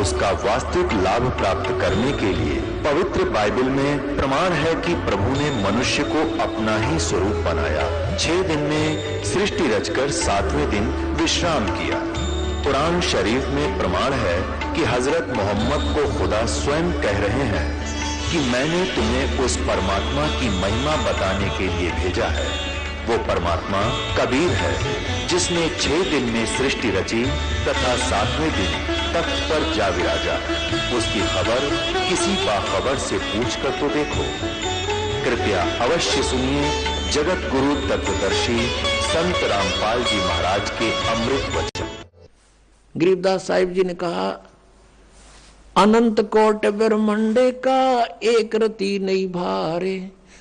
उसका वास्तविक लाभ प्राप्त करने के लिए पवित्र बाइबल में प्रमाण है कि प्रभु ने मनुष्य को अपना ही स्वरूप बनाया। 6 दिन में सृष्टि रचकर 7वें दिन विश्राम किया। कुरान शरीफ में प्रमाण है कि हजरत मोहम्मद को खुदा स्वयं कह रहे हैं कि मैंने तुम्हें उस परमात्मा की महिमा बताने के लिए भेजा है। वो परमात्मा कबीर है जिसने 6 दिन में सृष्टि रची तथा 7वें दिन तख्त पर जा विराजा। उसकी खबर किसी बाखबर से पूछ कर तो देखो। कृपया अवश्य सुनिए जगत गुरु तत्वदर्शी संत रामपाल जी महाराज के अमृत वचन। गरीबदास साहिब जी ने कहा, अनंत कोट ब्रह्मंडे का एक रति नहीं भारे,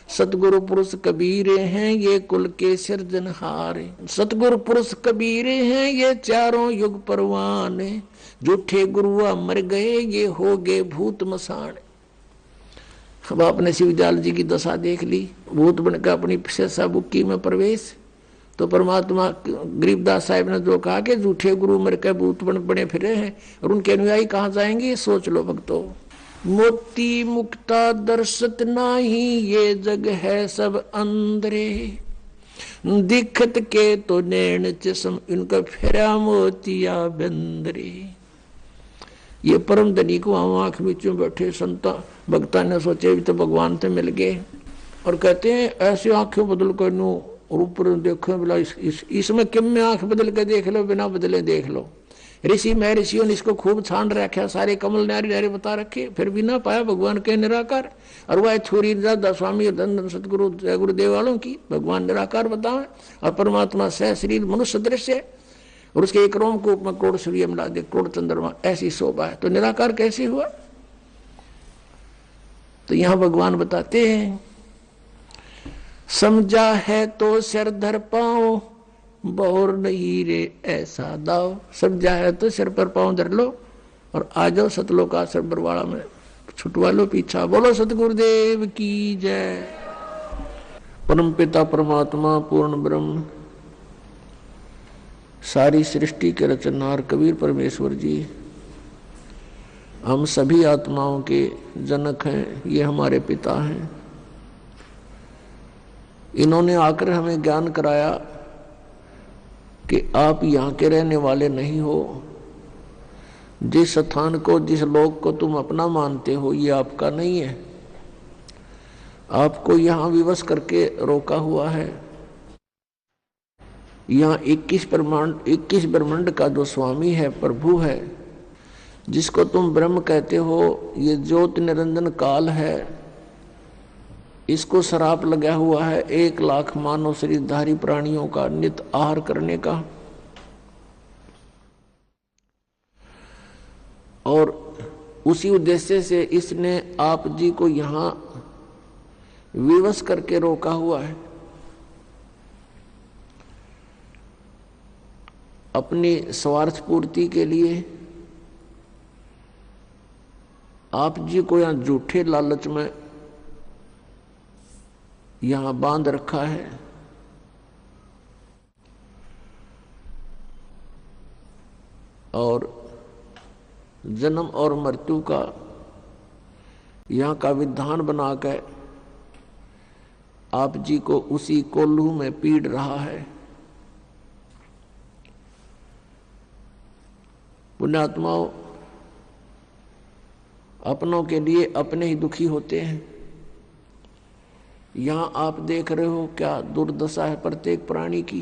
सतगुरु पुरुष कबीरे हैं ये कुल के सिरजनहारे। सतगुरु पुरुष कबीरे हैं ये चारों युग परवाने, झूठे गुरुआ मर गए ये हो गए भूत मसाने। अब आपने शिवजाल जी की दशा देख ली, भूत बनकर अपनी शेषा बुक्की में प्रवेश। तो परमात्मा गरीबदास साहिब ने जो कहा कि झूठे गुरु मर के भूत बने फिरे हैं और उनके अनुयायी कहाँ जाएंगे, सोच लो भक्तों। मोती मुक्ता दर्शत नाही ये जग है सब अंदरे, दिखत के तो नैन चश्म इनका फेरा मोतिया बंदरे। ये परम धनी को आंख बीचों बैठे संता भक्ता ने सोचे भी तो भगवान से मिल गए और कहते हैं ऐसे आंखें बदल कर नो और ऊपर देखो बोला इसमें किम में आंख बदल के देख लो, बिना बदले देख लो। ऋषि मैं ऋषियों ने इसको खूब छान रखा, सारे कमल नारी नारी बता रखे, फिर भी ना पाया भगवान के निराकार। और वह छुरी दादा स्वामी धन सतगुरु गुरुदेव वालों की भगवान निराकार बतावे और परमात्मा सह शरीर मनुष्य दृश्य है और उसके एक रोम को में करोड़ सूर्य मिला दे, करोड़ चंद्रमा, ऐसी शोभा है। तो निराकार कैसे हुआ? तो यहाँ भगवान बताते हैं, समझा है तो सिर धर पाओ, बहुर नहीं रे ऐसा दाव। समझा है तो सिर पर पांव धर लो और आ जाओ सतलोक आश्रम बरवाड़ा में, छुटवा लो पीछा। बोलो सतगुरुदेव की जय। परम पिता परमात्मा पूर्ण ब्रह्म सारी सृष्टि के रचनहार कबीर परमेश्वर जी हम सभी आत्माओं के जनक हैं, ये हमारे पिता हैं। इन्होंने आकर हमें ज्ञान कराया कि आप यहाँ के रहने वाले नहीं हो। जिस स्थान को जिस लोक को तुम अपना मानते हो ये आपका नहीं है, आपको यहाँ विवश करके रोका हुआ है। यहाँ 21 ब्रह्मांड का जो स्वामी है, प्रभु है, जिसको तुम ब्रह्म कहते हो, ये ज्योत निरंजन काल है, इसको शराप लगा हुआ है 1 लाख मानव शरीरधारी प्राणियों का नित आहार करने का। और उसी उद्देश्य से इसने आप जी को यहाँ विवश करके रोका हुआ है। अपनी स्वार्थ पूर्ति के लिए आप जी को यहाँ झूठे लालच में यहाँ बांध रखा है। और जन्म और मृत्यु का यहाँ का विधान बनाकर आप जी को उसी कोल्हू में पीड़ रहा है। पुण्यात्माओं, अपनों के लिए अपने ही दुखी होते हैं। यहां आप देख रहे हो क्या दुर्दशा है प्रत्येक प्राणी की।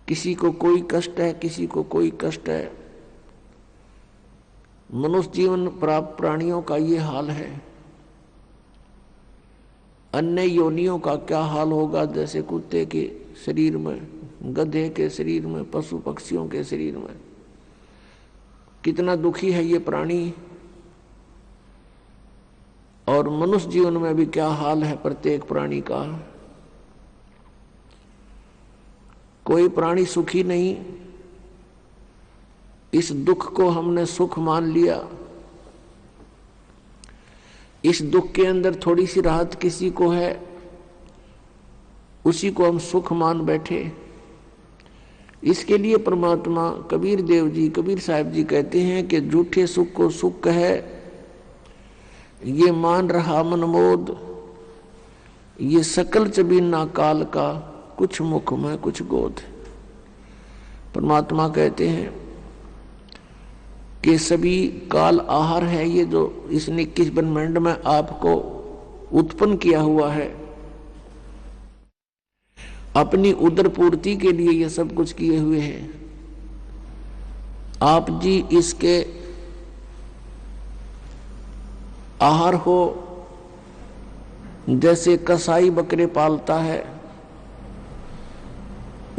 किसी को कोई कष्ट है, किसी को कोई कष्ट है। मनुष्य जीवन प्राप्त प्राणियों का ये हाल है। अन्य योनियों का क्या हाल होगा, जैसे कुत्ते के शरीर में, गधे के शरीर में, पशु पक्षियों के शरीर में। कितना दुखी है ये प्राणी। और मनुष्य जीवन में भी क्या हाल है प्रत्येक प्राणी का। कोई प्राणी सुखी नहीं। इस दुख को हमने सुख मान लिया। इस दुख के अंदर थोड़ी सी राहत किसी को है, उसी को हम सुख मान बैठे। इसके लिए परमात्मा कबीर देव जी, कबीर साहब जी कहते हैं कि झूठे सुख को सुख है, ये मान रहा मनमोद, ये सकल चबीना काल का, कुछ मुख में कुछ गोद। परमात्मा कहते हैं कि सभी काल आहार है, ये जो इसने 21 ब्रह्मांड में आपको उत्पन्न किया हुआ है, अपनी उदर पूर्ति के लिए ये सब कुछ किए हुए हैं। आप जी इसके आहार हो, जैसे कसाई बकरे पालता है,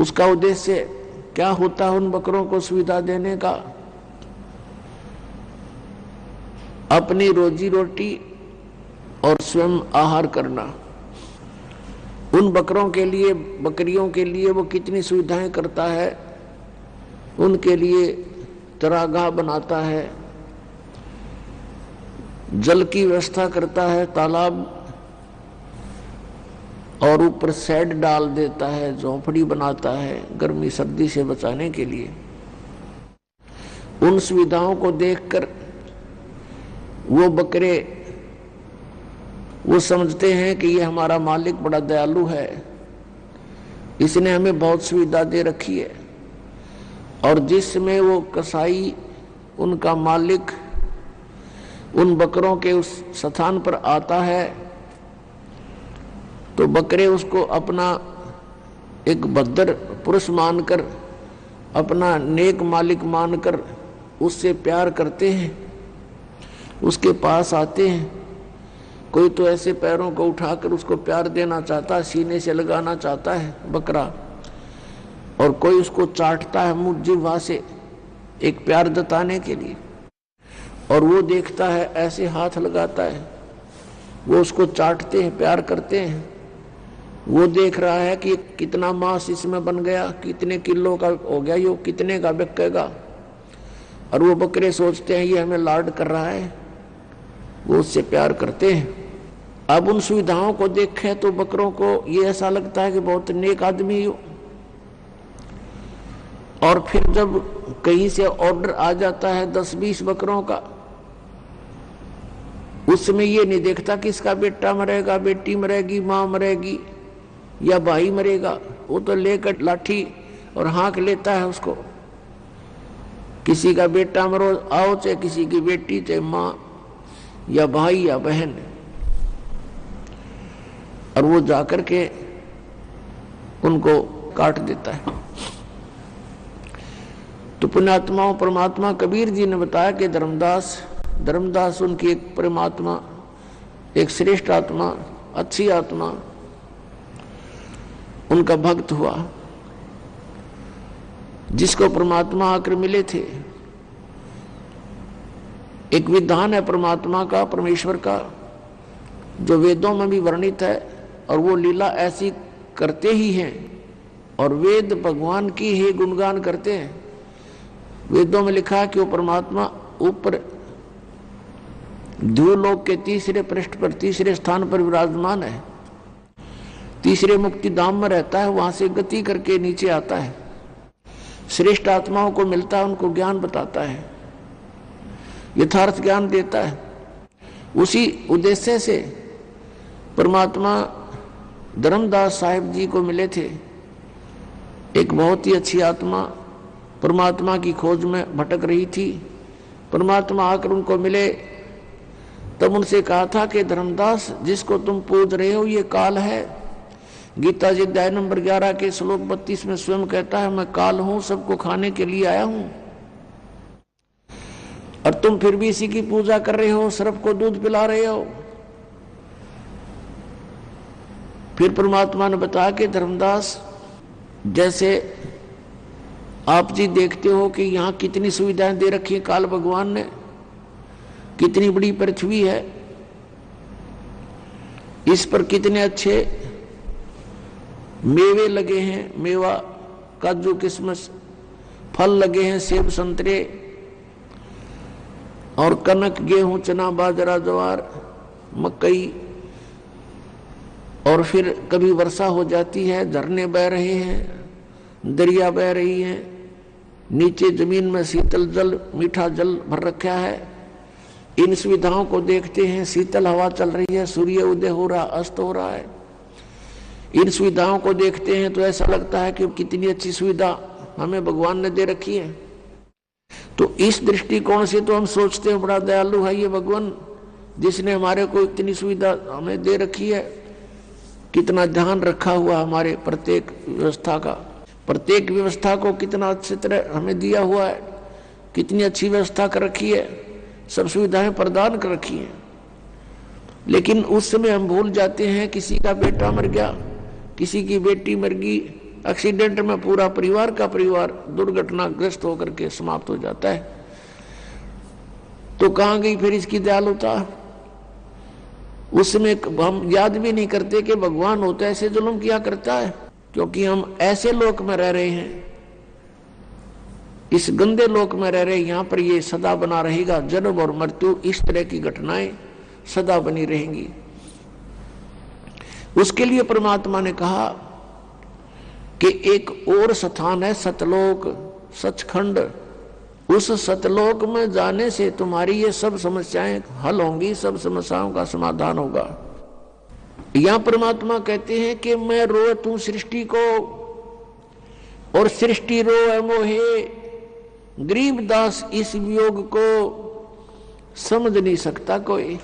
उसका उद्देश्य क्या होता है? उन बकरों को सुविधा देने का, अपनी रोजी रोटी और स्वयं आहार करना। उन बकरों के लिए, बकरियों के लिए वो कितनी सुविधाएं करता है, उनके लिए चरागाह बनाता है, जल की व्यवस्था करता है, तालाब, और ऊपर शेड डाल देता है, झोंपड़ी बनाता है गर्मी सर्दी से बचाने के लिए। उन सुविधाओं को देखकर वो बकरे वो समझते हैं कि ये हमारा मालिक बड़ा दयालु है, इसने हमें बहुत सुविधा दे रखी है। और जिसमें वो कसाई, उनका मालिक, उन बकरों के उस स्थान पर आता है तो बकरे उसको अपना एक भद्र पुरुष मानकर, अपना नेक मालिक मानकर उससे प्यार करते हैं, उसके पास आते हैं। कोई तो ऐसे पैरों को उठाकर उसको प्यार देना चाहता है, सीने से लगाना चाहता है बकरा, और कोई उसको चाटता है मुंह जिह्वा से एक प्यार जताने के लिए, और वो देखता है ऐसे हाथ लगाता है, वो उसको चाटते हैं, प्यार करते हैं। वो देख रहा है कि कितना मांस इसमें बन गया, कितने किलो का हो गया, ये कितने का बिकेगा, और वो बकरे सोचते हैं ये हमें लाड कर रहा है, वो उससे प्यार करते हैं। अब उन सुविधाओं को देखें तो बकरों को ये ऐसा लगता है कि बहुत नेक आदमी हो। और फिर जब कहीं से ऑर्डर आ जाता है 10-20 बकरों का, उसमें ये नहीं देखता कि इसका बेटा मरेगा, बेटी मरेगी, माँ मरेगी या भाई मरेगा, वो तो लेकर लाठी और हाँक लेता है उसको। किसी का बेटा मरो आओ, चाहे किसी की बेटी, चाहे माँ या भाई या बहन, और वो जाकर के उनको काट देता है। तो पुण्यात्माओं, परमात्मा कबीर जी ने बताया कि धर्मदास उनकी एक परमात्मा, एक श्रेष्ठ आत्मा, अच्छी आत्मा, उनका भक्त हुआ, जिसको परमात्मा आकर मिले थे। एक विधान है परमात्मा का, परमेश्वर का, जो वेदों में भी वर्णित है, और वो लीला ऐसी करते ही हैं, और वेद भगवान की ही गुणगान करते हैं। वेदों में लिखा है कि वो परमात्मा ऊपर द्यूलोक के तीसरे पृष्ठ पर, तीसरे स्थान पर विराजमान है, तीसरे मुक्ति धाम में रहता है, वहां से गति करके नीचे आता है, श्रेष्ठ आत्माओं को मिलता है, उनको ज्ञान बताता है, यथार्थ ज्ञान देता है। उसी उद्देश्य से परमात्मा धर्मदास साहिब जी को मिले थे। एक बहुत ही अच्छी आत्मा परमात्मा की खोज में भटक रही थी। परमात्मा आकर उनको मिले, तब उनसे कहा था कि धर्मदास, जिसको तुम पूज रहे हो ये काल है। गीता जी अध्याय नंबर 11 के श्लोक 32 में स्वयं कहता है, मैं काल हूं, सबको खाने के लिए आया हूं, और तुम फिर भी इसी की पूजा कर रहे हो, सर्प को दूध पिला रहे हो। फिर परमात्मा ने बताया कि धर्मदास, जैसे आप जी देखते हो कि यहाँ कितनी सुविधाएं दे रखी है काल भगवान ने, कितनी बड़ी पृथ्वी है, इस पर कितने अच्छे मेवे लगे हैं, मेवा, काजू, किशमिश, फल लगे हैं, सेब, संतरे, और कनक, गेहूं, चना, बाजरा, ज्वार, मकई, और फिर कभी वर्षा हो जाती है, झरने बह रहे हैं, दरिया बह रही है, नीचे जमीन में शीतल जल, मीठा जल भर रखा है। इन सुविधाओं को देखते हैं, शीतल हवा चल रही है, सूर्य उदय हो रहा, अस्त हो रहा है। इन सुविधाओं को देखते हैं तो ऐसा लगता है कि कितनी अच्छी सुविधा हमें भगवान ने दे रखी है। तो इस दृष्टिकोण से तो हम सोचते हैं बड़ा दयालु है ये भगवान, जिसने हमारे को इतनी सुविधा हमें दे रखी है। कितना ध्यान रखा हुआ हमारे प्रत्येक व्यवस्था का, प्रत्येक व्यवस्था को कितना अच्छी तरह हमें दिया हुआ है, कितनी अच्छी व्यवस्था कर रखी है, सब सुविधाएं प्रदान कर रखी हैं। लेकिन उस समय हम भूल जाते हैं, किसी का बेटा मर गया, किसी की बेटी मर गई, एक्सीडेंट में पूरा परिवार का परिवार दुर्घटनाग्रस्त होकर के समाप्त हो जाता है। तो कहां गई फिर इसकी दयालुता? उसमें हम याद भी नहीं करते कि भगवान होता ऐसे जुल्म किया करता है, क्योंकि हम ऐसे लोक में रह रहे हैं, इस गंदे लोक में रह रहे हैं। यहाँ पर ये सदा बना रहेगा, जन्म और मृत्यु, इस तरह की घटनाएं सदा बनी रहेंगी। उसके लिए परमात्मा ने कहा कि एक और स्थान है सतलोक, सचखंड। उस सतलोक में जाने से तुम्हारी ये सब समस्याएं हल होंगी, सब समस्याओं का समाधान होगा। यहां परमात्मा कहते हैं कि मैं रोत हूं सृष्टि को और सृष्टि रोए मोहे। गरीबदास इस वियोग को समझ नहीं सकता कोई।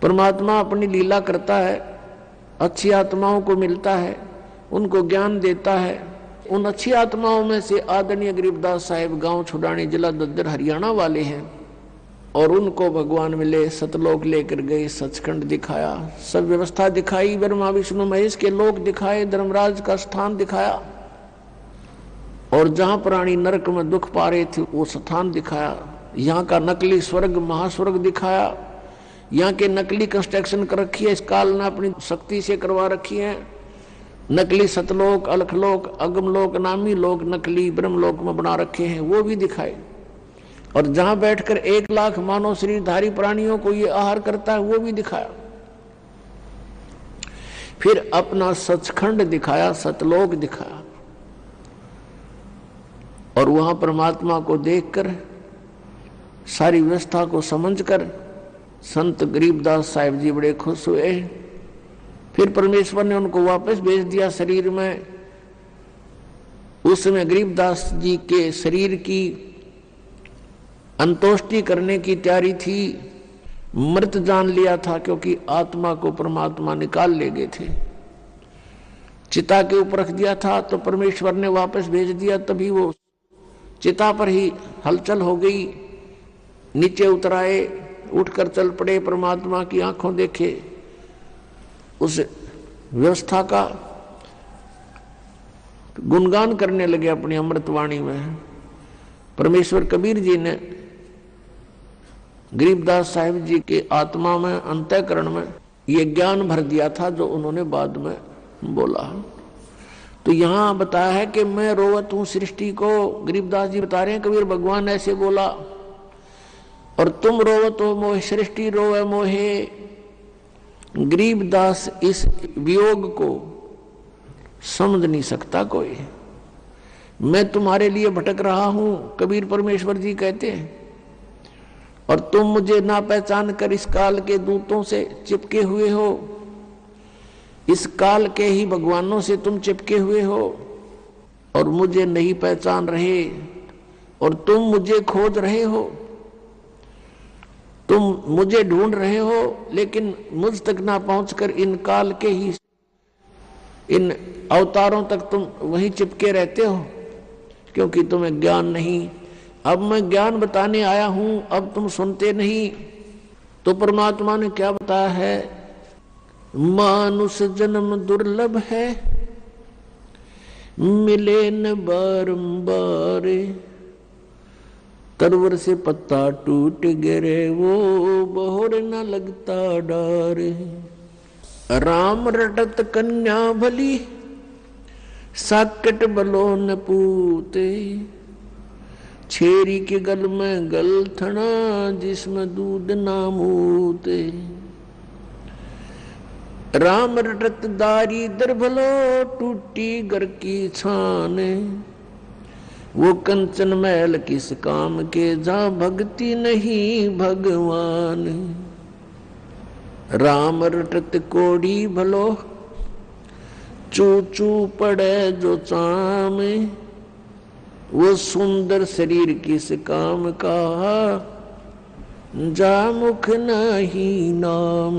परमात्मा अपनी लीला करता है, अच्छी आत्माओं को मिलता है, उनको ज्ञान देता है। उन अच्छी आत्माओं में से आदरणीय गरीबदास साहिब गांव छुड़ानी, जिला दद्दर, हरियाणा वाले हैं। और उनको भगवान मिले, सतलोक लेकर गए, सचखंड दिखाया, सब व्यवस्था दिखाई, ब्रह्मा विष्णु महेश के लोक दिखाए, धर्मराज का स्थान दिखाया, और जहां प्राणी नरक में दुख पा रहे थे वो स्थान दिखाया। यहाँ का नकली स्वर्ग, महास्वर्ग दिखाया। यहाँ के नकली कंस्ट्रक्शन कर रखी है, इस काल ने अपनी शक्ति से करवा रखी है। नकली सतलोक, अलखलोक, अगमलोक, नामी लोक नकली ब्रह्मलोक में बना रखे हैं, वो भी दिखाए। और जहां बैठकर 1 लाख मानव शरीरधारी प्राणियों को ये आहार करता है, वो भी दिखाया। फिर अपना सचखंड दिखाया, सतलोक दिखाया। और वहां परमात्मा को देखकर, सारी व्यवस्था को समझकर संत गरीबदास साहिब जी बड़े खुश हुए। फिर परमेश्वर ने उनको वापस भेज दिया शरीर में। उस समय गरीबदास जी के शरीर की अंतोष्टि करने की तैयारी थी, मृत जान लिया था, क्योंकि आत्मा को परमात्मा निकाल ले गए थे। चिता के ऊपर रख दिया था तो परमेश्वर ने वापस भेज दिया, तभी वो चिता पर ही हलचल हो गई। नीचे उतराए, उठकर चल पड़े, परमात्मा की आंखों देखे, उस व्यवस्था का गुणगान करने लगे अपनी अमृतवाणी में। परमेश्वर कबीर जी ने गरीबदास साहिब जी के आत्मा में, अंतःकरण में ये ज्ञान भर दिया था जो उन्होंने बाद में बोला। तो यहाँ बताया है कि मैं रोवत हूं सृष्टि को। गरीबदास जी बता रहे हैं कबीर भगवान ऐसे बोला, और तुम रोवत हो मोहे, सृष्टि रोवे मोहे। गरीबदास इस वियोग को समझ नहीं सकता कोई। मैं तुम्हारे लिए भटक रहा हूं, कबीर परमेश्वर जी कहते हैं, और तुम मुझे ना पहचान कर इस काल के दूतों से चिपके हुए हो, इस काल के ही भगवानों से तुम चिपके हुए हो, और मुझे नहीं पहचान रहे, और तुम मुझे खोज रहे हो, तुम मुझे ढूंढ रहे हो, लेकिन मुझ तक ना पहुंचकर इन काल के ही, इन अवतारों तक तुम वहीं चिपके रहते हो, क्योंकि तुम्हें ज्ञान नहीं। अब मैं ज्ञान बताने आया हूं, अब तुम सुनते नहीं। तो परमात्मा ने क्या बताया है? मानुष जन्म दुर्लभ है, मिले न बारंबार, तरवर से पत्ता टूट गिरे वो बहोर न लगता डार। राम रटत कन्या भली, साकट बलो न पूते, छेरी के गल में गलथना, जिसमें दूध ना मूते। राम रटत दारी दर भलो, टूटी घर की छान। वो कंचन महल किस काम के, जा भक्ति नहीं भगवान। राम रटत कोड़ी भलो, चू चू पड़े जो चाम। वो सुंदर शरीर किस काम का, जा मुख नहीं नाम।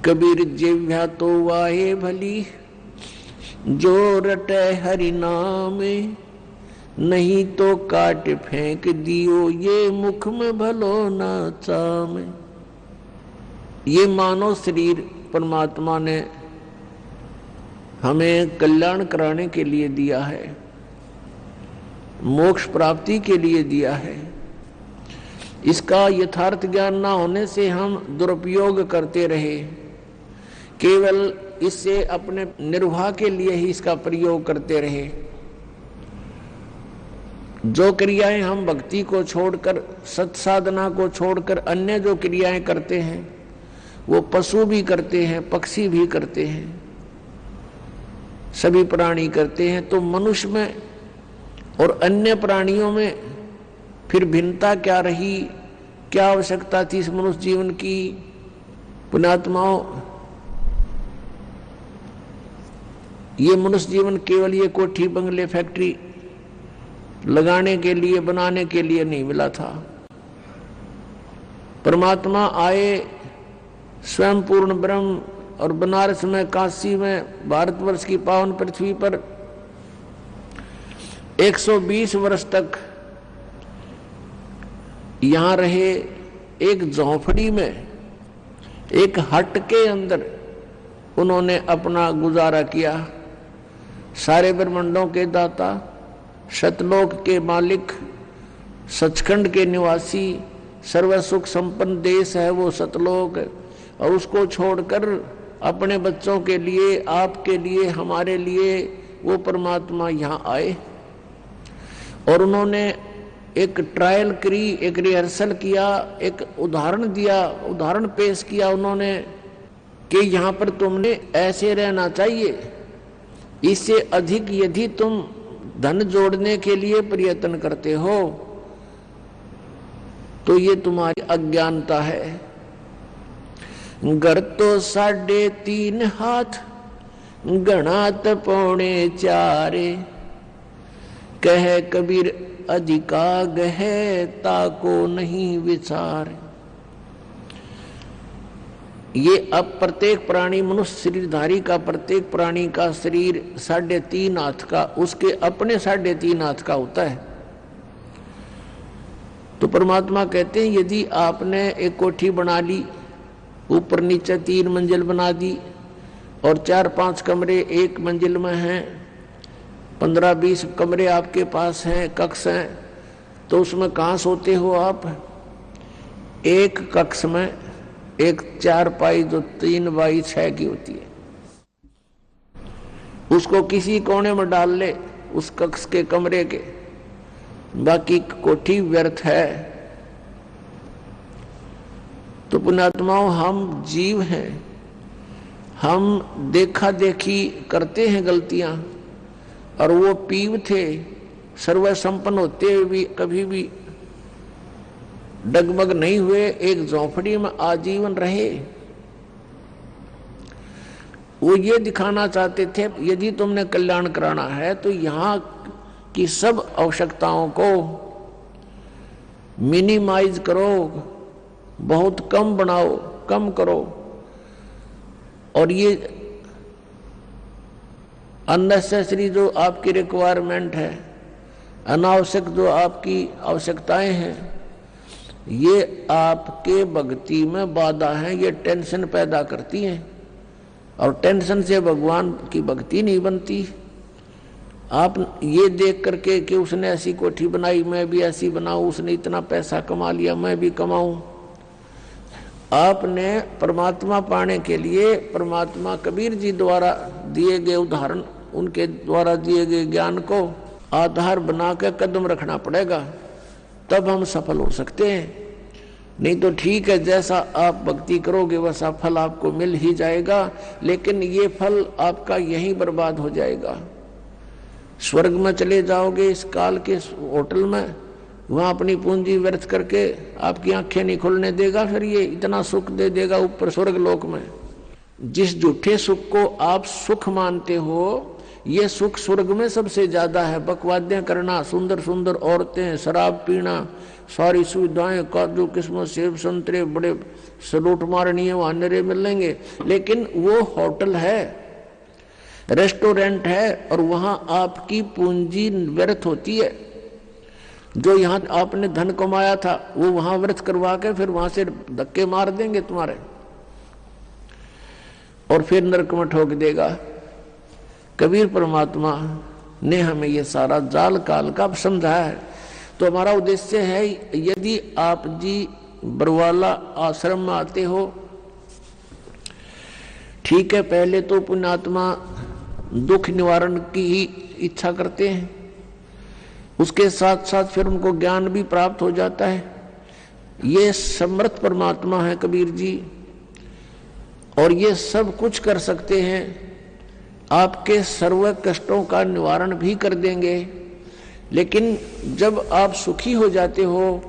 कबीर जिह्वा तो वाहे भली, जो रटे हरि नाम। नहीं तो काट फेंक दियो, ये मुख में भलो ना चाम। ये मानव शरीर परमात्मा ने हमें कल्याण कराने के लिए दिया है, मोक्ष प्राप्ति के लिए दिया है। इसका यथार्थ ज्ञान ना होने से हम दुरुपयोग करते रहे, केवल इससे अपने निर्वाह के लिए ही इसका प्रयोग करते रहे। जो क्रियाएं हम भक्ति को छोड़कर, सत्साधना को छोड़कर अन्य जो क्रियाएं करते हैं, वो पशु भी करते हैं, पक्षी भी करते हैं, सभी प्राणी करते हैं। तो मनुष्य में और अन्य प्राणियों में फिर भिन्नता क्या रही, क्या आवश्यकता थी इस मनुष्य जीवन की? पुण्यात्माओं, ये मनुष्य जीवन केवल ये कोठी बंगले फैक्ट्री लगाने के लिए, बनाने के लिए नहीं मिला था। परमात्मा आए स्वयं पूर्ण ब्रह्म, और बनारस में, काशी में, भारतवर्ष की पावन पृथ्वी पर 120 वर्ष तक यहां रहे। एक झोंपड़ी में, एक हट के अंदर उन्होंने अपना गुजारा किया। सारे ब्रह्मांडों के दाता, सतलोक के मालिक, सचखंड के निवासी, सर्व सुख संपन्न देश है वो सतलोक, और उसको छोड़कर अपने बच्चों के लिए, आपके लिए, हमारे लिए वो परमात्मा यहाँ आए। और उन्होंने एक ट्रायल करी, एक रिहर्सल किया, एक उदाहरण दिया, उदाहरण पेश किया उन्होंने कि यहाँ पर तुमने ऐसे रहना चाहिए। इससे अधिक यदि तुम धन जोड़ने के लिए प्रयत्न करते हो तो ये तुम्हारी अज्ञानता है। घर तो 3.5 हाथ, गणात 4.25। कहे कबीर अधिका गहे, ताको नहीं विचार। ये अब प्रत्येक प्राणी, मनुष्य शरीरधारी का प्रत्येक प्राणी का शरीर 3.5 हाथ का, उसके अपने 3.5 हाथ का होता है। तो परमात्मा कहते हैं यदि आपने एक कोठी बना ली, ऊपर नीचे 3 मंजिल बना दी, और 4-5 कमरे एक मंजिल में हैं, 15-20 कमरे आपके पास हैं, कक्ष हैं, तो उसमें कहाँ सोते हो आप? एक कक्ष में एक 4 जो 3x6 की होती है, उसको किसी कोने में डाल ले उस कक्ष के कमरे के, बाकी कोठी व्यर्थ है। तो पुण्यात्माओं, हम जीव हैं, हम देखा देखी करते हैं गलतियां, और वो पीव थे, सर्व संपन्न होते हुए भी कभी भी डगमग नहीं हुए, एक झोंपड़ी में आजीवन रहे। वो ये दिखाना चाहते थे यदि तुमने कल्याण कराना है तो यहाँ की सब आवश्यकताओं को मिनिमाइज करो, बहुत कम बनाओ, कम करो। और ये अननेसेसरी जो आपकी रिक्वायरमेंट है, अनावश्यक जो आपकी आवश्यकताएं हैं, ये आपके भक्ति में बाधा है, ये टेंशन पैदा करती हैं, और टेंशन से भगवान की भक्ति नहीं बनती। आप ये देख करके कि उसने ऐसी कोठी बनाई, मैं भी ऐसी बनाऊं, उसने इतना पैसा कमा लिया, मैं भी कमाऊं। आपने परमात्मा पाने के लिए परमात्मा कबीर जी द्वारा दिए गए उदाहरण, उनके द्वारा दिए गए ज्ञान को आधार बना कर कदम रखना पड़ेगा, तब हम सफल हो सकते हैं। नहीं तो ठीक है, जैसा आप भक्ति करोगे वैसा फल आपको मिल ही जाएगा, लेकिन ये फल आपका यहीं बर्बाद हो जाएगा। स्वर्ग में चले जाओगे इस काल के होटल में, वहां अपनी पूंजी व्यर्थ करके आपकी आंखें नहीं खुलने देगा, फिर ये इतना सुख दे देगा ऊपर स्वर्ग लोक में। जिस झूठे सुख को आप सुख मानते हो, ये सुख स्वर्ग में सबसे ज्यादा है। बकवादियां करना, सुंदर सुंदर औरतें, शराब पीना, सारी सुविधाएं, काजू किस्मत सेब संतरे, बड़े सलूट मारनी है, वहां नरे मिलेंगे, लेकिन वो होटल है, रेस्टोरेंट है, और वहां आपकी पूंजी व्यर्थ होती है। जो यहाँ आपने धन कमाया था वो वहां व्यर्थ करवा के फिर वहां से धक्के मार देंगे तुम्हारे, और फिर नरक में ठोक देगा। कबीर परमात्मा ने हमें ये सारा जाल काल का समझाया है। तो हमारा उद्देश्य है, यदि आप जी बरवाला आश्रम में आते हो, ठीक है, पहले तो पुण्यात्मा दुख निवारण की ही इच्छा करते हैं, उसके साथ साथ फिर उनको ज्ञान भी प्राप्त हो जाता है। ये समर्थ परमात्मा है कबीर जी, और ये सब कुछ कर सकते हैं, आपके सर्व कष्टों का निवारण भी कर देंगे। लेकिन जब आप सुखी हो जाते हो,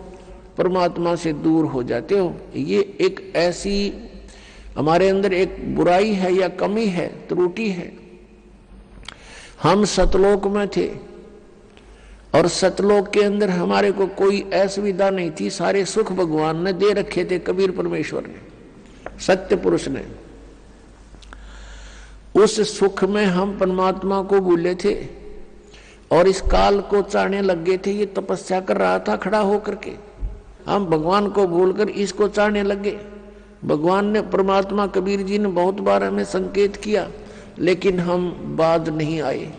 परमात्मा से दूर हो जाते हो, ये एक ऐसी हमारे अंदर एक बुराई है या कमी है, त्रुटि है। हम सतलोक में थे और सतलोक के अंदर हमारे को कोई असुविधा नहीं थी, सारे सुख भगवान ने दे रखे थे, कबीर परमेश्वर ने, सत्य पुरुष ने। उस सुख में हम परमात्मा को भूले थे और इस काल को चाहने लग गए थे। ये तपस्या कर रहा था खड़ा होकर के, हम भगवान को भूलकर इसको चाहने लगे। भगवान ने, परमात्मा कबीर जी ने बहुत बार हमें संकेत किया, लेकिन हम बाज नहीं आए,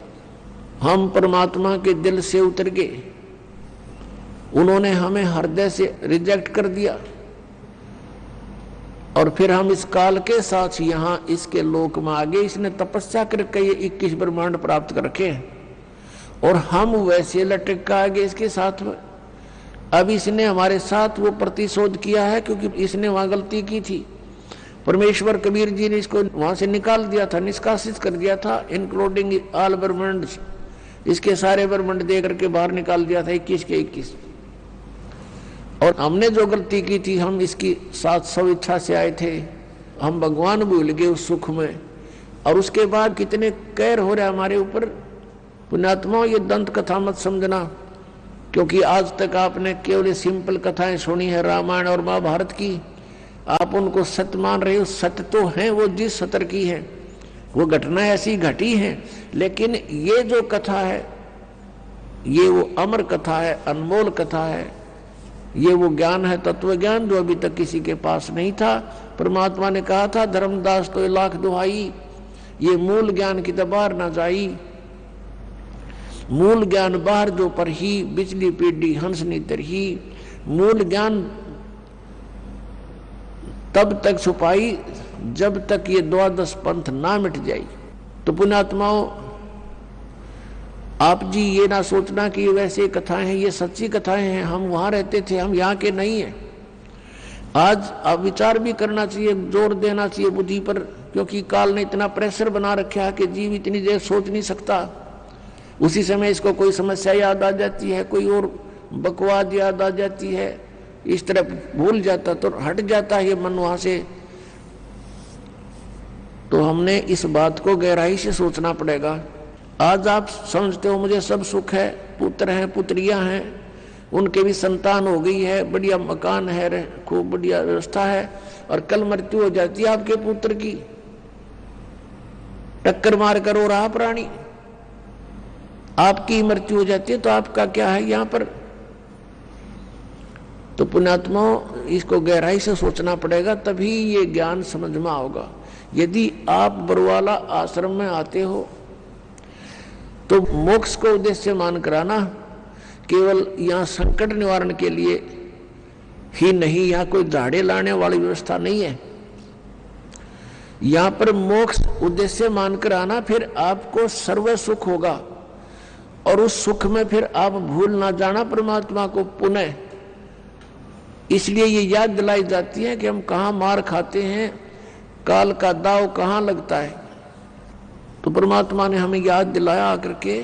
हम परमात्मा के दिल से उतर गए। उन्होंने हमें हृदय से रिजेक्ट कर दिया, और फिर हम इस काल के साथ यहाँ इसके लोक में आ गए। इसने तपस्या करके ये 21 ब्रह्मांड प्राप्त कर रखे हैं, और हम वैसे लटक के आ गए इसके साथ में। अब इसने हमारे साथ वो प्रतिशोध किया है, क्योंकि इसने वहां गलती की थी। परमेश्वर कबीर जी ने इसको वहां से निकाल दिया था, निष्कासित कर दिया था, इंक्लूडिंग ऑल ब्रह्मांड, इसके सारे ब्रह्मांड दे करके बाहर निकाल दिया था 21 के 21। और हमने जो गलती की थी, हम इसकी साथ स्व इच्छा से आए थे, हम भगवान भूल गए उस सुख में, और उसके बाद कितने कहर हो रहे हमारे ऊपर। पुण्यात्मा, ये दंत कथा मत समझना, क्योंकि आज तक आपने केवल सिंपल कथाएं सुनी है रामायण और महाभारत की, आप उनको सत्य मान रहे हो। सत्य तो है वो जिस सतर की है, वो घटना ऐसी घटी है, लेकिन ये जो कथा है ये वो अमर कथा है, अनमोल कथा है, ये वो ज्ञान है, तत्व ज्ञान, जो अभी तक किसी के पास नहीं था। परमात्मा ने कहा था, धर्मदास तो लाख दुहाई, ये मूल ज्ञान की दबार ना जाई। मूल ज्ञान बाहर जो पर ही, बिजली पीढ़ी हंस नीतर ही। मूल ज्ञान तब तक छुपाई जब तक ये 12 पंथ ना मिट जाए। तो पुण्यात्माओं, आप जी ये ना सोचना कि वैसे कथाएं हैं, ये सच्ची कथाएं हैं, हम वहां रहते थे, हम यहाँ के नहीं है। आज आप विचार भी करना चाहिए, जोर देना चाहिए बुद्धि पर, क्योंकि काल ने इतना प्रेशर बना रखा है कि जीव इतनी देर सोच नहीं सकता। उसी समय इसको कोई समस्या याद आ जाती है, कोई और बकवाद याद आ जाती है, इस तरफ भूल जाता तो हट जाता है ये मन वहां से। तो हमने इस बात को गहराई से सोचना पड़ेगा। आज आप समझते हो मुझे सब सुख है, पुत्र हैं, पुत्रियां हैं, उनके भी संतान हो गई है, बढ़िया मकान है, खूब बढ़िया व्यवस्था है, और कल मृत्यु हो जाती है आपके पुत्र की, टक्कर मार कर हो रहा प्राणी, आपकी मृत्यु हो जाती है, तो आपका क्या है यहाँ पर। तो पुण्यात्माओं, इसको गहराई से सोचना पड़ेगा, तभी ये ज्ञान समझ में आओगा। यदि आप बरवाला आश्रम में आते हो तो मोक्ष को उद्देश्य मान कराना, केवल यहाँ संकट निवारण के लिए ही नहीं, यहाँ कोई झाड़े लाने वाली व्यवस्था नहीं है। यहाँ पर मोक्ष उद्देश्य मानकर आना, फिर आपको सर्व सुख होगा, और उस सुख में फिर आप भूल ना जाना परमात्मा को पुनः। इसलिए ये याद दिलाई जाती है कि हम कहाँ मार खाते हैं, काल का दाव कहाँ लगता है। तो परमात्मा ने हमें याद दिलाया आकर के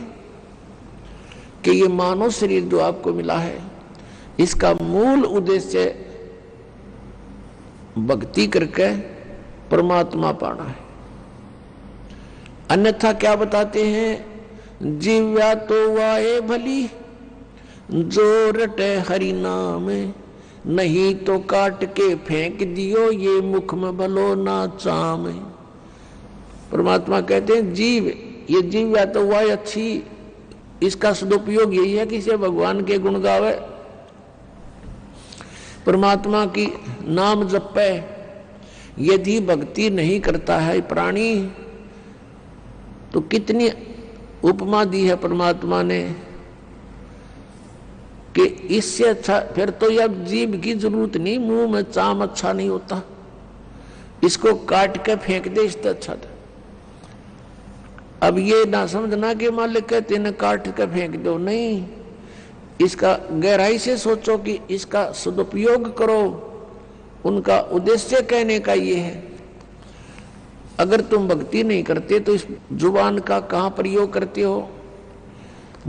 कि ये मानव शरीर जो आपको मिला है, इसका मूल उद्देश्य भक्ति करके परमात्मा पाना है। अन्यथा क्या बताते हैं, जीव्या तो वाए भली जो रटे हरि नाम, नहीं तो काट के फेंक दियो ये मुख में भलो ना चाम। परमात्मा कहते हैं जीव, ये जीव्या तो वाए अच्छी, इसका सदुपयोग यही है कि इसे भगवान के गुण गावे, परमात्मा की नाम जपे। यदि भक्ति नहीं करता है प्राणी, तो कितनी उपमा दी है परमात्मा ने कि इससे अच्छा फिर तो अब जीभ की जरूरत नहीं, मुंह में चाम अच्छा नहीं होता, इसको काट के फेंक दे इससे अच्छा था। अब ये ना समझना कि मालिक कहते न काट के फेंक दो, नहीं, इसका गहराई से सोचो कि इसका सदुपयोग करो। उनका उद्देश्य कहने का ये है, अगर तुम भक्ति नहीं करते तो इस जुबान का कहाँ प्रयोग करते हो।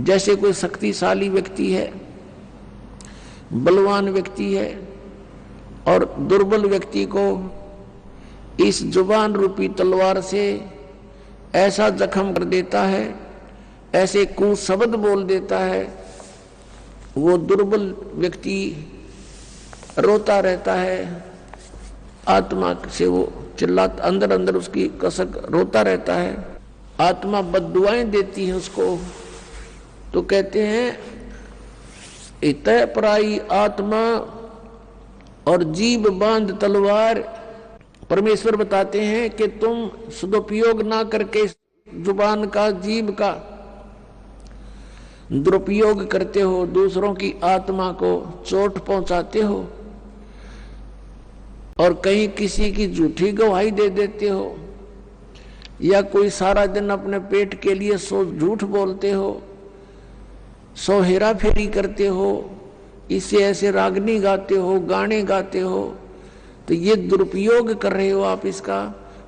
जैसे कोई शक्तिशाली व्यक्ति है, बलवान व्यक्ति है, और दुर्बल व्यक्ति को इस जुबान रूपी तलवार से ऐसा जख्म कर देता है, ऐसे कुशब्द बोल देता है, वो दुर्बल व्यक्ति रोता रहता है, आत्मा से वो चिल्लाता, अंदर अंदर उसकी कसक रोता रहता है, आत्मा बद्दुआएं देती है उसको। तो कहते हैं इतः पराई आत्मा और जीभ बांध तलवार। परमेश्वर बताते हैं कि तुम सदुपयोग ना करके जुबान का, जीभ का दुरुपयोग करते हो, दूसरों की आत्मा को चोट पहुंचाते हो, और कहीं किसी की झूठी गवाही दे देते हो, या कोई सारा दिन अपने पेट के लिए 100 झूठ बोलते हो, 100 हेरा फेरी करते हो, इसे ऐसे रागनी गाते हो, गाने गाते हो, तो ये दुरुपयोग कर रहे हो आप इसका।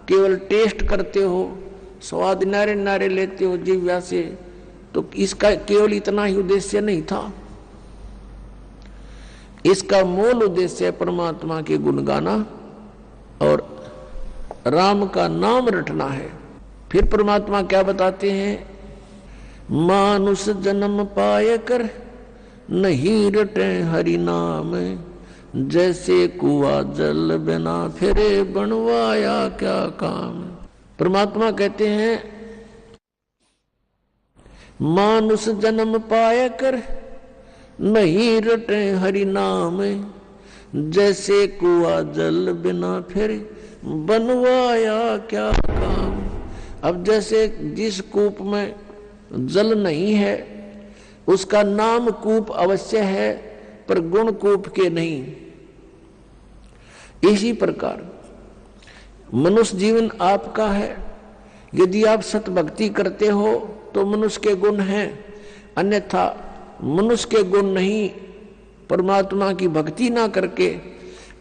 केवल टेस्ट करते हो, स्वाद नारे नारे लेते हो जीव्या से, तो इसका केवल इतना ही उद्देश्य नहीं था। इसका मूल उद्देश्य परमात्मा के गुण गाना और राम का नाम रटना है। फिर परमात्मा क्या बताते हैं, मानुष जन्म पाए कर नहीं रटे हरि नाम, जैसे कुआ जल बिना फिरे बनवाया क्या काम। परमात्मा कहते हैं मानुष जन्म पाए कर नहीं रटे हरि नाम, जैसे कुआ जल बिना फिर बनवाया क्या काम। अब जैसे जिस कूप में जल नहीं है उसका नाम कूप अवश्य है, पर गुण कूप के नहीं। इसी प्रकार मनुष्य जीवन आपका है, यदि आप सत भक्ति करते हो तो मनुष्य के गुण हैं, अन्यथा मनुष्य के गुण नहीं। परमात्मा की भक्ति ना करके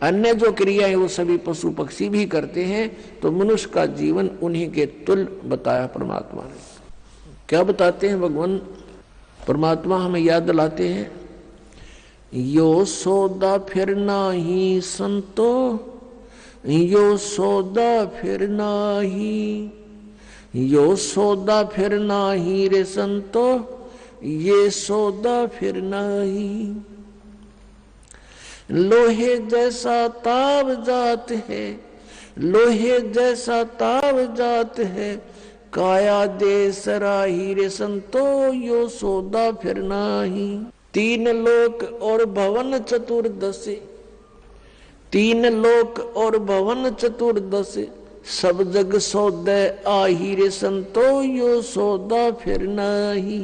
अन्य जो क्रियाएं वो सभी पशु पक्षी भी करते हैं, तो मनुष्य का जीवन उन्हीं के तुल्य बताया परमात्मा ने। क्या बताते हैं भगवान परमात्मा, हमें याद दिलाते हैं, यो सौदा फिर नाही संतो, यो सौदा फिर नाही, यो सौदा फिर नाही रे संतो, ये सौदा फिर नाही। लोहे जैसा ताव जात है, लोहे जैसा ताव जात है, काया दे सराही रे संतो, यो सौदा फिर नाही। 3 लोक और भवन चतुर्दश, 3 लोक और भवन चतुर्दश, सब जग सौदे आही रे संतो, यो सौदा फिर नाही।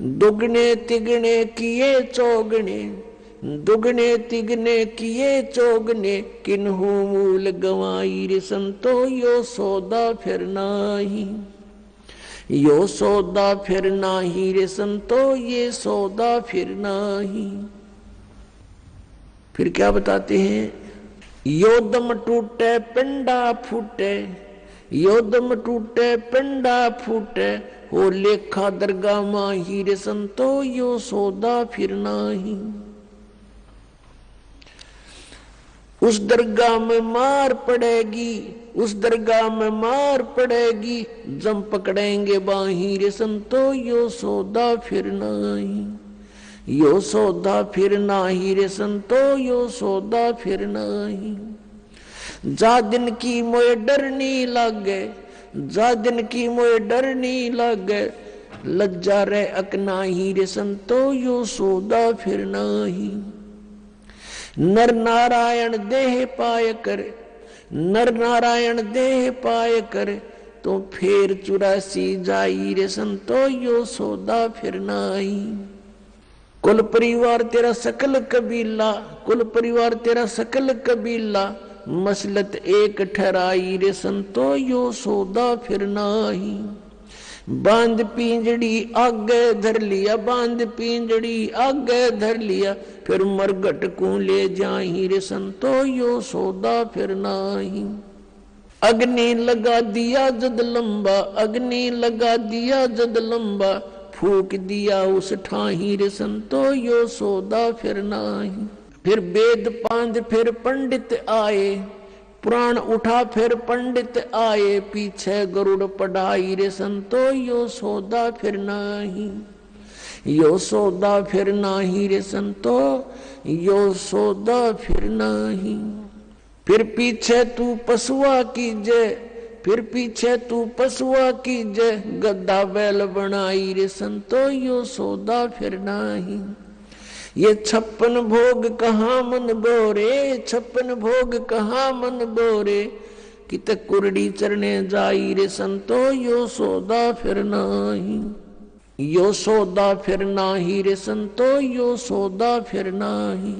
दुगने तिगने किए चौगने, दुगने तिगने किए चौगने, किन्हू मूल गवाई रे संतो, यो सौदा फिर नाही। यो सौदा फिर नाही रे संतो, ये सौदा फिर नाही। फिर क्या बताते हैं, योदम टूटे पिंडा फूटे, योदम टूटे पिंडा फूटे, हो लेखा दरगाह माही रे संतो, यो सौदा फिर नाही। उस दरगाह में मार पड़ेगी, उस दरगाह में मार पड़ेगी, जम पकड़ेंगे बाही रे संतो, यो सौदा फिर नाही, यो सौदा फिर नाही रे संतो, यो सौदा फिर नाही। जा दिन की मोए डरनी लागे, जा दिन की मोए डरनी लागे, लज्जा रे अकनाही रे संतो, यो सौदा फिर नाही। नर नारायण देह पाय करे, नर नारायण देह पाय करे, तो फिर 84 जाई रे संतो, यो सौदा फिर नाही। कुल परिवार तेरा सकल कबीला, कुल परिवार तेरा सकल कबीला, मसलत एक ठहराई रे संतो, यो सौदा फिर नाही। बांध पिंजड़ी आगे धर लिया, बांध पिंजड़ी आगे धर लिया, फिर मरघट को ले जाही रे संतो, यो सौदा फिर नाही। अग्नि लगा दिया जद लंबा, अग्नि लगा दिया जद लंबा, फूक दिया उस ठाही रे संतो, यो सौदा फिर नाही। फिर वेद पांध फिर पंडित आए, पुराण उठा फिर पंडित आए, पीछे गरुड़ पढ़ाई रे संतो, यो सौदा फिर नाही, यो सौदा फिर नाही रे संतो, यो सौदा फिर नाही। फिर पीछे तू पशुआ कीजे, फिर पीछे तू पशुआ कीजे, गद्दा बैल बनाई रे संतो, यो सौदा फिर नाही। ये 56 भोग कहाँ मन बोरे, 56 भोग कहाँ मन बोरे, कित कुरडी चरने जाई रे संतो, यो सौदा फिर नाही, यो सौदा फिर नाही रे संतो, यो सौदा फिर नाही।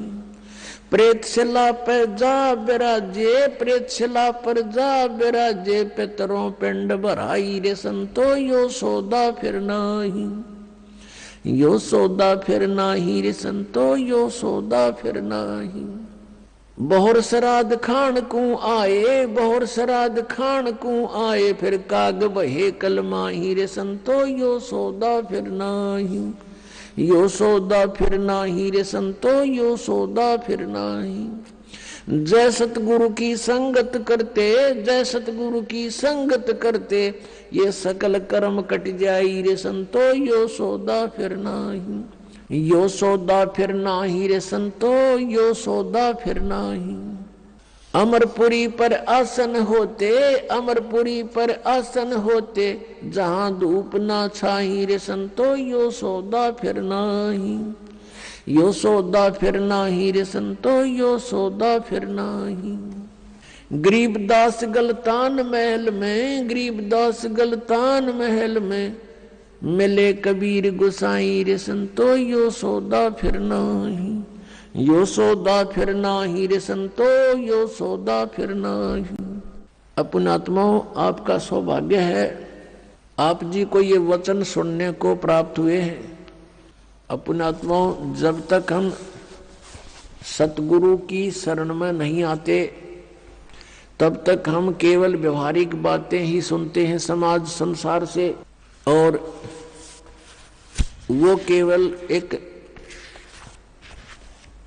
प्रेतशिला पे जा बिराजे, प्रेतशिला पर जा बिराजे, पितरों पिंड भराई रे संतो, यो सौदा फिर नाही, यो सौदा फिर नाही रे संतो, यो सौदा फिर नाही। बहुर श्राद्ध खान को आए, बहुर श्राद्ध खान को आए, फिर काग बहे कलमाही रे संतो, यो सौदा फिर नाही, यो सौदा फिर नाही रे संतो, यो सौदा फिर नाही। जय सतगुरु की संगत करते, जय सतगुरु की संगत करते, ये सकल कर्म कट जाई रे संतो, यो सौदा फिर नाही, यो सौदा फिर नाही रे संतो, यो सौदा फिर नाही। अमरपुरी पर आसन होते, अमरपुरी पर आसन होते, जहां धूप ना छाई रे संतो, यो सौदा फिर नाही, यो सौदा फिर नाही रे संतो, यो सौदा फिर नाही। गरीबदास गलतान महल में, गरीबदास गलतान महल में, मिले कबीर गुसाई रे संतो, यो सौदा फिर नाही, यो सौदा फिर नाही रे संतो, यो सौदा फिर नाही। अपनात्माओं, आपका सौभाग्य है, आप जी को ये वचन सुनने को प्राप्त हुए हैं। अपनात्माओं, जब तक हम सतगुरु की शरण में नहीं आते, तब तक हम केवल व्यवहारिक बातें ही सुनते हैं समाज संसार से, और वो केवल एक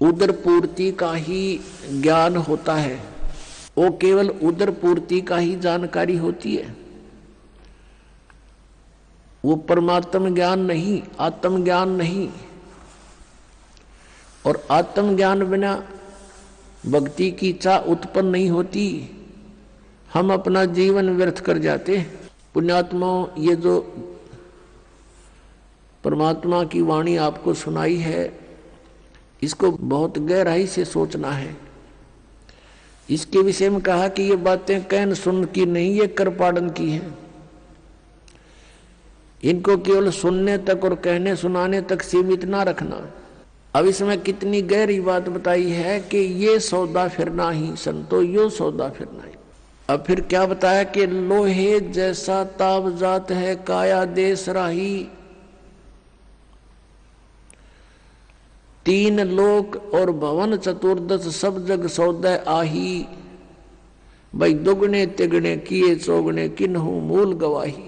उदर पूर्ति का ही ज्ञान होता है, वो केवल उदर पूर्ति का ही जानकारी होती है, वो परमात्म ज्ञान नहीं, आत्म ज्ञान नहीं। और आत्म ज्ञान बिना भक्ति की इच्छा उत्पन्न नहीं होती, हम अपना जीवन व्यर्थ कर जाते हैं। पुण्यात्माओं, ये जो परमात्मा की वाणी आपको सुनाई है, इसको बहुत गहराई से सोचना है। इसके विषय में कहा कि ये बातें कहन सुन की नहीं, ये कर पाड़न की है। इनको केवल सुनने तक और कहने सुनाने तक सीमित ना रखना। अब इसमें कितनी गहरी बात बताई है कि ये सौदा फिरना ही संतो, यो सौदा फिरना ही। अब फिर क्या बताया कि लोहे जैसा ताब जात है काया देश राही, तीन लोक और भवन चतुर्दश सब जग सौदय आही। भाई दुगने तिगने किए चौगने किन्हू मूल गवाही।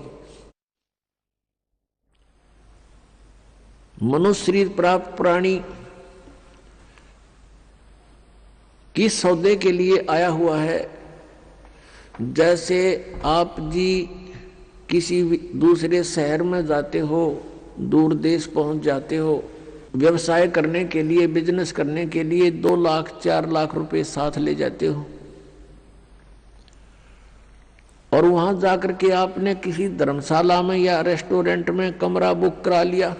मनुष्य शरीर प्राप्त प्राणी किस सौदे के लिए आया हुआ है? जैसे आप जी किसी दूसरे शहर में जाते हो, दूर देश पहुंच जाते हो, व्यवसाय करने के लिए, बिजनेस करने के लिए 2 लाख 4 लाख रुपए साथ ले जाते हो, और वहां जाकर के आपने किसी धर्मशाला में या रेस्टोरेंट में कमरा बुक करा लिया।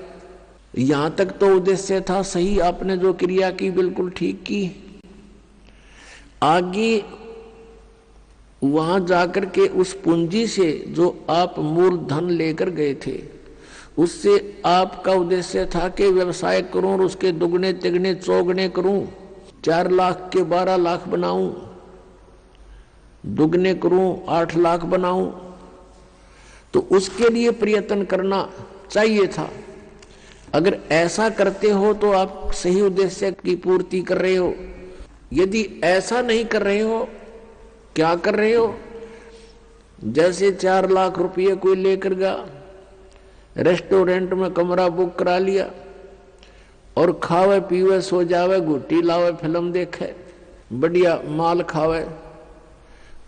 यहां तक तो उद्देश्य था सही, आपने जो क्रिया की बिल्कुल ठीक की। आगे वहां जाकर के उस पूंजी से जो आप मूल धन लेकर गए थे, उससे आपका उद्देश्य था कि व्यवसाय करूं और उसके दुगने तिगने चौगने करूं, 4 लाख के 12 लाख बनाऊं, दुगने करूं 8 लाख बनाऊं। तो उसके लिए प्रयत्न करना चाहिए था। अगर ऐसा करते हो तो आप सही उद्देश्य की पूर्ति कर रहे हो। यदि ऐसा नहीं कर रहे हो, क्या कर रहे हो? जैसे 4 लाख रुपये कोई लेकर गया, रेस्टोरेंट में कमरा बुक करा लिया और खावे पीवे सो जावे, घुट्टी लावे, फिल्म देखे, बढ़िया माल खावे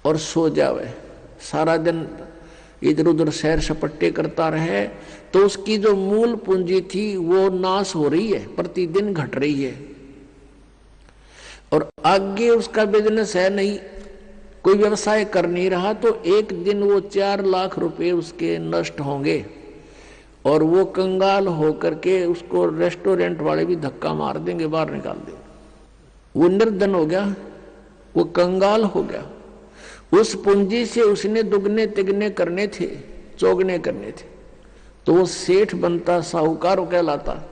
और सो जावे, सारा दिन इधर उधर सैर सपट्टे करता रहे, तो उसकी जो मूल पूंजी थी वो नाश हो रही है, प्रतिदिन घट रही है। और आगे उसका बिजनेस है नहीं, कोई व्यवसाय कर नहीं रहा, तो एक दिन वो 4 लाख रुपए उसके नष्ट होंगे और वो कंगाल होकर के उसको रेस्टोरेंट वाले भी धक्का मार देंगे, बाहर निकाल देंगे। वो निर्धन हो गया, वो कंगाल हो गया। उस पूंजी से उसने दुगने तिगने करने थे, चौगने करने थे, तो वो सेठ बनता, साहूकार कहलाता।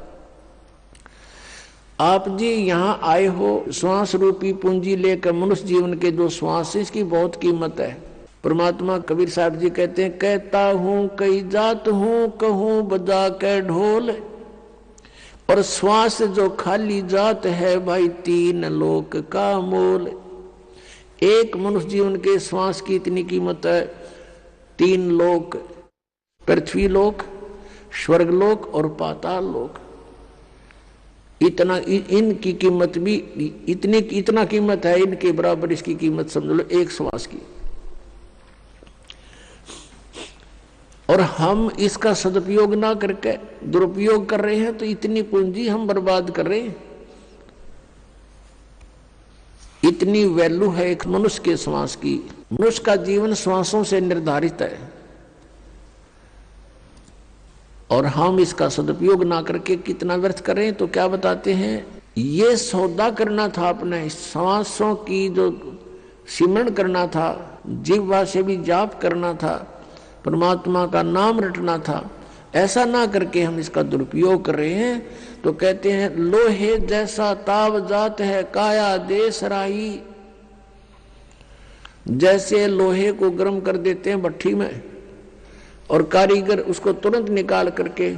आप जी यहाँ आए हो श्वास रूपी पूंजी लेकर, मनुष्य जीवन के जो श्वास, इसकी बहुत कीमत है। परमात्मा कबीर साहब जी कहते हैं, कहता हूँ कई जात हूँ, कहूँ बजा के ढोल, और श्वास जो खाली जात है भाई 3 लोक का मोल। एक मनुष्य जीवन के श्वास की इतनी कीमत है। 3 लोक, पृथ्वी लोक, स्वर्ग लोक और पाताल लोक, इतना इनकी कीमत भी इतना कीमत है, इनके बराबर इसकी कीमत समझ लो एक श्वास की। और हम इसका सदुपयोग ना करके दुरुपयोग कर रहे हैं, तो इतनी पूंजी हम बर्बाद कर रहे हैं। इतनी वैल्यू है एक मनुष्य के श्वास की। मनुष्य का जीवन श्वासों से निर्धारित है, और हम इसका सदुपयोग ना करके कितना व्यर्थ करें। तो क्या बताते हैं, ये सौदा करना था अपने श्वासों की, जो सिमरण करना था, जिह्वा से भी जाप करना था, परमात्मा का नाम रटना था, ऐसा ना करके हम इसका दुरुपयोग कर रहे हैं। तो कहते हैं, लोहे जैसा ताव जात है काया देश राही। जैसे लोहे को गर्म कर देते हैं भट्ठी में, और कारीगर उसको तुरंत निकाल करके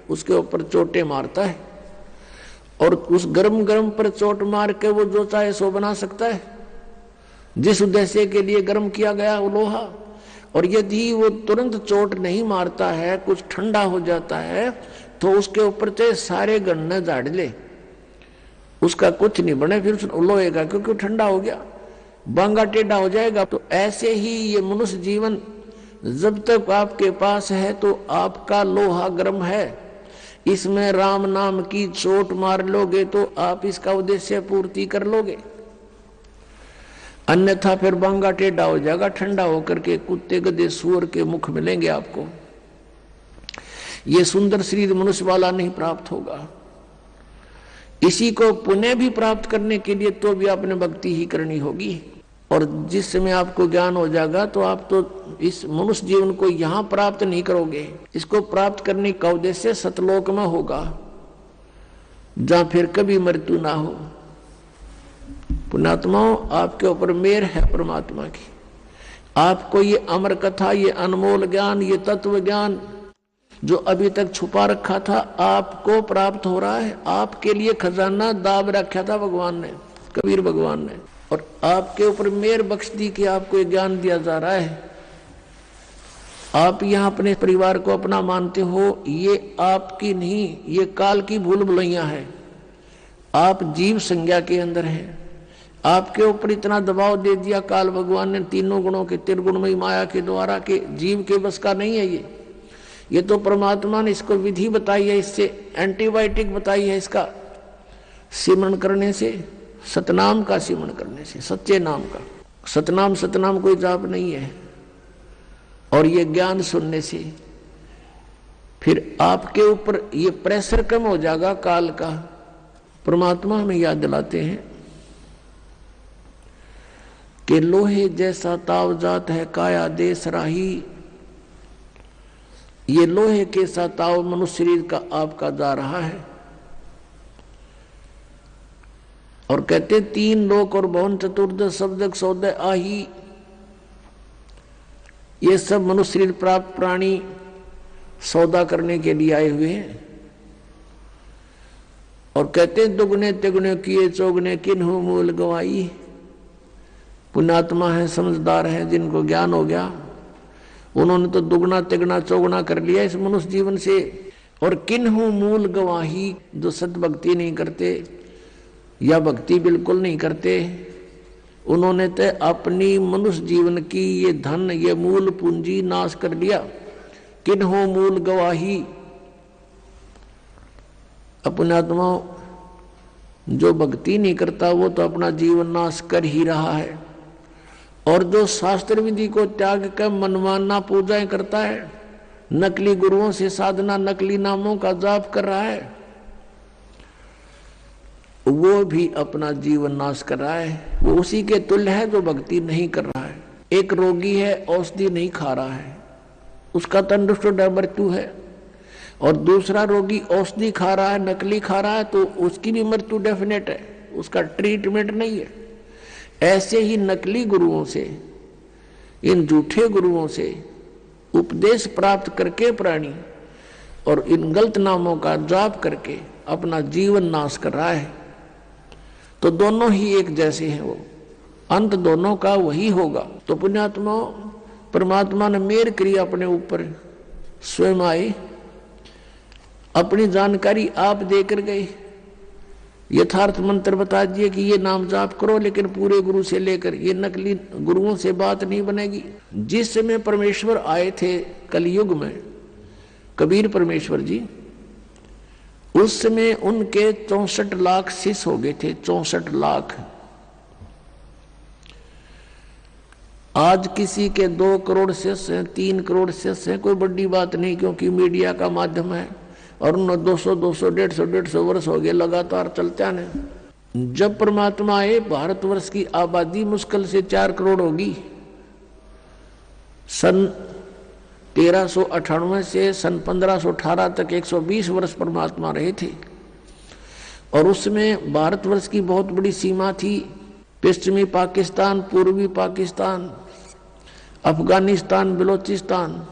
उसके ऊपर चोटें मारता है, और उस गरम गरम पर चोट मार के वो जो चाहे सो बना सकता है, जिस उद्देश्य के लिए गर्म किया गया वो लोहा। और यदि वो तुरंत चोट नहीं मारता है, कुछ ठंडा हो जाता है, तो उसके ऊपर चाहे सारे गन्ने झाड़ ले, उसका कुछ नहीं बने, फिर लोहेगा, क्योंकि ठंडा हो गया, बांगा टेढ़ा हो जाएगा। तो ऐसे ही ये मनुष्य जीवन जब तक आपके पास है तो आपका लोहा गर्म है। इसमें राम नाम की चोट मार लोगे तो आप इसका उद्देश्य पूर्ति कर लोगे, अन्यथा फिर बांगा टेढ़ा हो जाएगा, ठंडा होकर के कुत्ते गधे सूअर के मुख मिलेंगे आपको। ये सुंदर शरीर मनुष्य वाला नहीं प्राप्त होगा। इसी को पुण्य भी प्राप्त करने के लिए तो भी आपने भक्ति ही करनी होगी। और जिस समय आपको ज्ञान हो जाएगा तो आप तो इस मनुष्य जीवन को यहाँ प्राप्त नहीं करोगे, इसको प्राप्त करने का उद्देश्य सतलोक में होगा, जहां फिर कभी मृत्यु ना हो। पुण्यात्माओं, आपके ऊपर मेहर है परमात्मा की। आपको ये अमर कथा, ये अनमोल ज्ञान, ये तत्व ज्ञान जो अभी तक छुपा रखा था आपको प्राप्त हो रहा है। आपके लिए खजाना दाब रखा था भगवान ने, कबीर भगवान ने, और आपके ऊपर मेहर बख्श दी कि आपको ये ज्ञान दिया जा रहा है। आप यहाँ अपने परिवार को अपना मानते हो, ये आपकी नहीं, ये काल की भूल भुलैया है। आप जीव संज्ञा के अंदर हैं। आपके ऊपर इतना दबाव दे दिया काल भगवान ने तीनों गुणों के, त्रिगुणमयी माया के द्वारा, के जीव के बस का नहीं है ये तो परमात्मा ने इसको विधि बताई है, इससे एंटीबायोटिक बताई है, इसका सिमरण करने से, सतनाम का सिमरण करने से, सच्चे नाम का। सतनाम कोई जाप नहीं है। और ये ज्ञान सुनने से फिर आपके ऊपर ये प्रेशर कम हो जाएगा काल का। परमात्मा हमें याद दिलाते हैं कि लोहे जैसा ताव जात है काया देश राही। ये लोहे के सा ताव मनुष्य शरीर का आपका जा रहा है। और कहते तीन लोक और भवन चतुर्दश शब्दक सौदय आही। ये सब मनुष्य शरीर प्राप्त प्राणी सौदा करने के लिए आए हुए हैं। और कहते दुगने तिगुने किए चौगने किन्हु मूल गवाई। पुण्यात्मा है, समझदार है, जिनको ज्ञान हो गया, उन्होंने तो दुगना तिगना चौगुना कर लिया इस मनुष्य जीवन से। और किन्हु मूल गवाही, जो सद्भक्ति नहीं करते या भक्ति बिल्कुल नहीं करते, उन्होंने तो अपनी मनुष्य जीवन की ये धन, ये मूल पूंजी नाश कर लिया। किन्हु मूल गवाही। पुण्यात्मा जो भक्ति नहीं करता वो तो अपना जीवन नाश कर ही रहा है। और जो शास्त्र विधि को त्याग कर मनमाना पूजाएं करता है, नकली गुरुओं से साधना, नकली नामों का जाप कर रहा है, वो भी अपना जीवन नाश कर रहा है। वो उसी के तुल्य है जो भक्ति नहीं कर रहा है। एक रोगी है, औषधि नहीं खा रहा है, उसका तंदुरुस्त मृत्यु है। और दूसरा रोगी औषधि खा रहा है, नकली खा रहा है, तो उसकी भी मृत्यु डेफिनेट है, उसका ट्रीटमेंट नहीं है। ऐसे ही नकली गुरुओं से, इन झूठे गुरुओं से उपदेश प्राप्त करके प्राणी और इन गलत नामों का जाप करके अपना जीवन नाश कर रहा है। तो दोनों ही एक जैसे हैं, वो अंत दोनों का वही होगा। तो पुण्यात्मा, परमात्मा ने मेहर करी अपने ऊपर, स्वयं आए, अपनी जानकारी आप देकर गए, यथार्थ मंत्र बता दिए कि ये नाम जाप करो, लेकिन पूरे गुरु से लेकर, ये नकली गुरुओं से बात नहीं बनेगी। जिस समय परमेश्वर आए थे कलयुग में, कबीर परमेश्वर जी, उस समय उनके 64 लाख शिष्य हो गए थे, 64 लाख। आज किसी के 2 करोड़ शिष्य हैं, 3 करोड़ शिष्य हैं, कोई बड़ी बात नहीं, क्योंकि मीडिया का माध्यम है। और 200 150 वर्ष हो गए लगातार चलते आने। जब परमात्मा आए, भारतवर्ष की आबादी मुश्किल से 4 करोड़ होगी। सन 1398 से सन 1518 तक 120 वर्ष परमात्मा रहे थे। और उसमें भारतवर्ष की बहुत बड़ी सीमा थी। पश्चिमी पाकिस्तान, पूर्वी पाकिस्तान, अफगानिस्तान, बलोचिस्तान,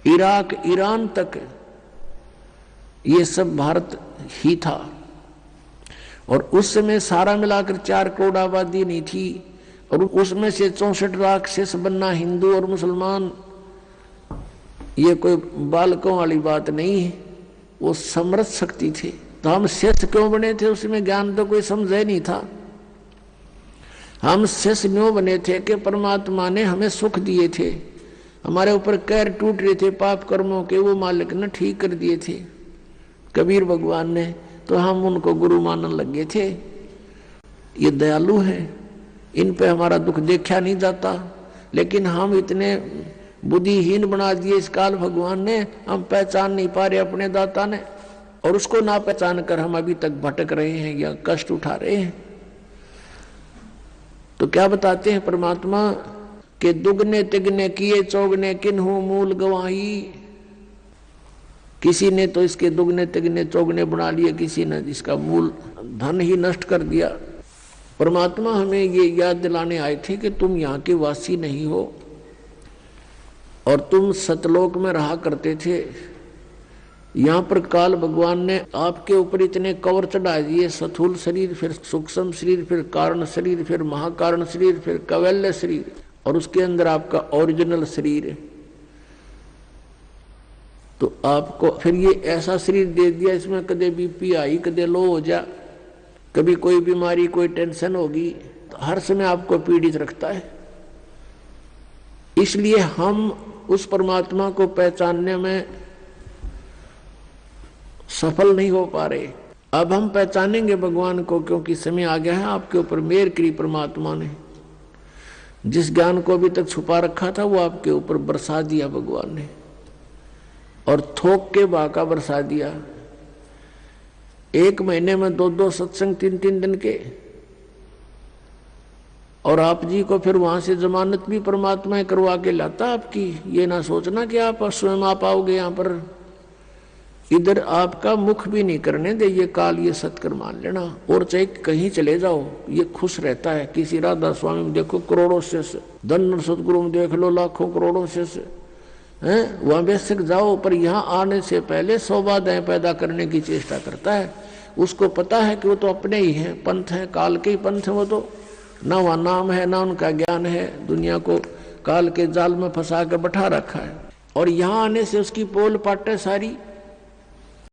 इराक, ईरान तक, ये सब भारत ही था। और उस समय सारा मिलाकर 4 करोड़ आबादी नहीं थी। और उसमें से 64 लाख शेष बनना हिंदू और मुसलमान, ये कोई बालकों वाली बात नहीं है, वो समर्थ शक्ति थे। तो हम शेष क्यों बने थे? उसमें ज्ञान तो कोई समझे नहीं था। हम शेष क्यों बने थे कि परमात्मा ने हमें सुख दिए थे, हमारे ऊपर कैर टूट रहे थे पाप कर्मों के, वो मालिक ने ठीक कर दिए थे, कबीर भगवान ने। तो हम उनको गुरु मानने लगे थे। ये दयालु हैं, इन पे हमारा दुख देखा नहीं जाता, लेकिन हम इतने बुद्धिहीन बना दिए इस काल भगवान ने, हम पहचान नहीं पा रहे अपने दाता ने। और उसको ना पहचान कर हम अभी तक भटक रहे हैं या कष्ट उठा रहे हैं। तो क्या बताते हैं परमात्मा के दुगने तिगने किए चौगने किन्हु मूल गवाही। किसी ने तो इसके दुगने तिगने चौगने बना लिए, किसी ने इसका मूल धन ही नष्ट कर दिया। परमात्मा हमें ये याद दिलाने आए थे कि तुम यहाँ के वासी नहीं हो और तुम सतलोक में रहा करते थे, यहाँ पर काल भगवान ने आपके ऊपर इतने कवर चढ़ा दिए, स्थूल शरीर, फिर सूक्ष्म शरीर, फिर कारण शरीर, फिर महाकारण शरीर, फिर कैवल्य शरीर, और उसके अंदर आपका ओरिजिनल शरीर है। तो आपको फिर ये ऐसा शरीर दे दिया, इसमें कदे बीपी आई, कदे लो हो जा, कभी कोई बीमारी, कोई टेंशन होगी, तो हर समय आपको पीड़ित रखता है। इसलिए हम उस परमात्मा को पहचानने में सफल नहीं हो पा रहे। अब हम पहचानेंगे भगवान को, क्योंकि समय आ गया है। आपके ऊपर मेहर करी परमात्मा ने, जिस ज्ञान को अभी तक छुपा रखा था वो आपके ऊपर बरसा दिया भगवान ने, और थोक के बाका बरसा दिया। 1 महीने में 2-2 सत्संग 3-3 दिन के, और आप जी को फिर वहां से जमानत भी परमात्मा करवा के लाता आपकी। ये ना सोचना कि आप स्वयं आप आओगे यहाँ पर, इधर आपका मुख भी नहीं करने दे ये काल, ये सत्कर मान लेना। और चाहे कहीं चले जाओ ये खुश रहता है। किसी राधा स्वामी में देखो करोड़ों शिष्य, धन सतगुरु में देख लो लाखों करोड़ों शिष्य हैं, वहां बेशक जाओ, पर यहाँ आने से पहले 100 बाधाएं पैदा करने की चेष्टा करता है। उसको पता है कि वो तो अपने ही हैं, पंथ है, काल के ही पंथ है। वो तो ना वहाँ नाम है, ना उनका ज्ञान है, दुनिया को काल के जाल में फंसा कर बैठा रखा है। और यहाँ आने से उसकी पोल पाटे सारी